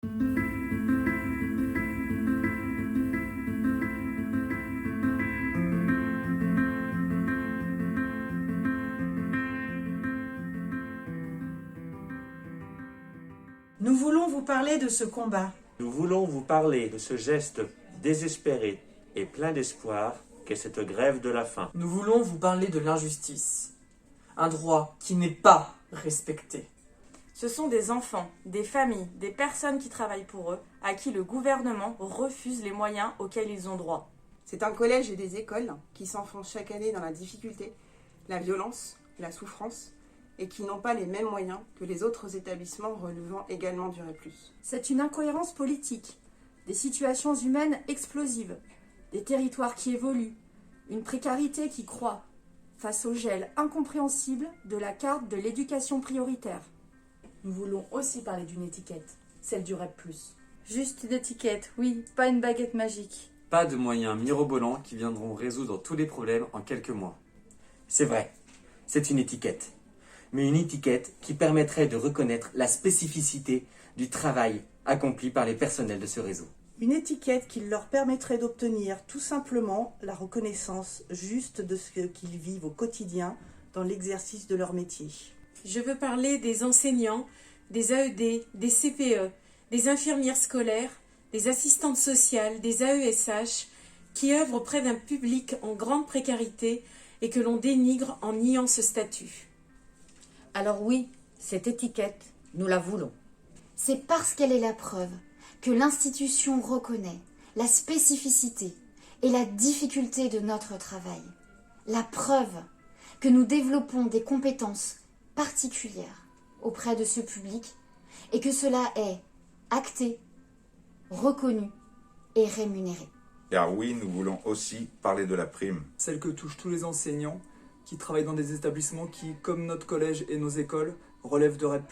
Nous voulons vous parler de ce combat. Nous voulons vous parler de ce geste désespéré et plein d'espoir qu'est cette grève de la faim. Nous voulons vous parler de l'injustice, un droit qui n'est pas respecté. Ce sont des enfants, des familles, des personnes qui travaillent pour eux, à qui le gouvernement refuse les moyens auxquels ils ont droit. C'est un collège et des écoles qui s'enfoncent chaque année dans la difficulté, la violence, la souffrance, et qui n'ont pas les mêmes moyens que les autres établissements relevant également du REP+. C'est une incohérence politique, des situations humaines explosives, des territoires qui évoluent, une précarité qui croît, face au gel incompréhensible de la carte de l'éducation prioritaire. Nous voulons aussi parler d'une étiquette, celle du REP+. Juste une étiquette, oui, pas une baguette magique. Pas de moyens mirobolants qui viendront résoudre tous les problèmes en quelques mois. C'est vrai, c'est une étiquette. Mais une étiquette qui permettrait de reconnaître la spécificité du travail accompli par les personnels de ce réseau. Une étiquette qui leur permettrait d'obtenir tout simplement la reconnaissance juste de ce qu'ils vivent au quotidien dans l'exercice de leur métier. Je veux parler des enseignants, des AED, des CPE, des infirmières scolaires, des assistantes sociales, des AESH, qui œuvrent auprès d'un public en grande précarité et que l'on dénigre en niant ce statut. Alors oui, cette étiquette, nous la voulons. C'est parce qu'elle est la preuve que l'institution reconnaît la spécificité et la difficulté de notre travail. La preuve que nous développons des compétences particulières auprès de ce public et que cela est acté, reconnu et rémunéré. Car oui, nous voulons aussi parler de la prime. Celle que touchent tous les enseignants qui travaillent dans des établissements qui, comme notre collège et nos écoles, relèvent de REP+.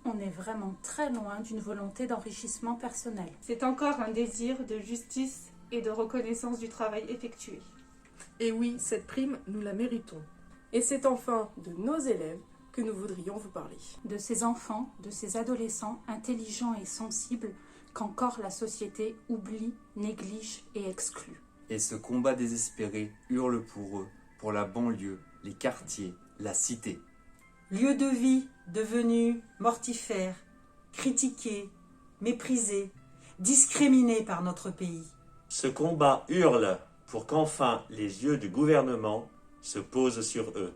On est vraiment très loin d'une volonté d'enrichissement personnel. C'est encore un désir de justice et de reconnaissance du travail effectué. Et oui, cette prime, nous la méritons. Et c'est enfin de nos élèves que nous voudrions vous parler. De ces enfants, de ces adolescents intelligents et sensibles qu'encore la société oublie, néglige et exclut. Et ce combat désespéré hurle pour eux, pour la banlieue, les quartiers, la cité. Lieu de vie devenu mortifère, critiqué, méprisé, discriminé par notre pays. Ce combat hurle pour qu'enfin les yeux du gouvernement se posent sur eux.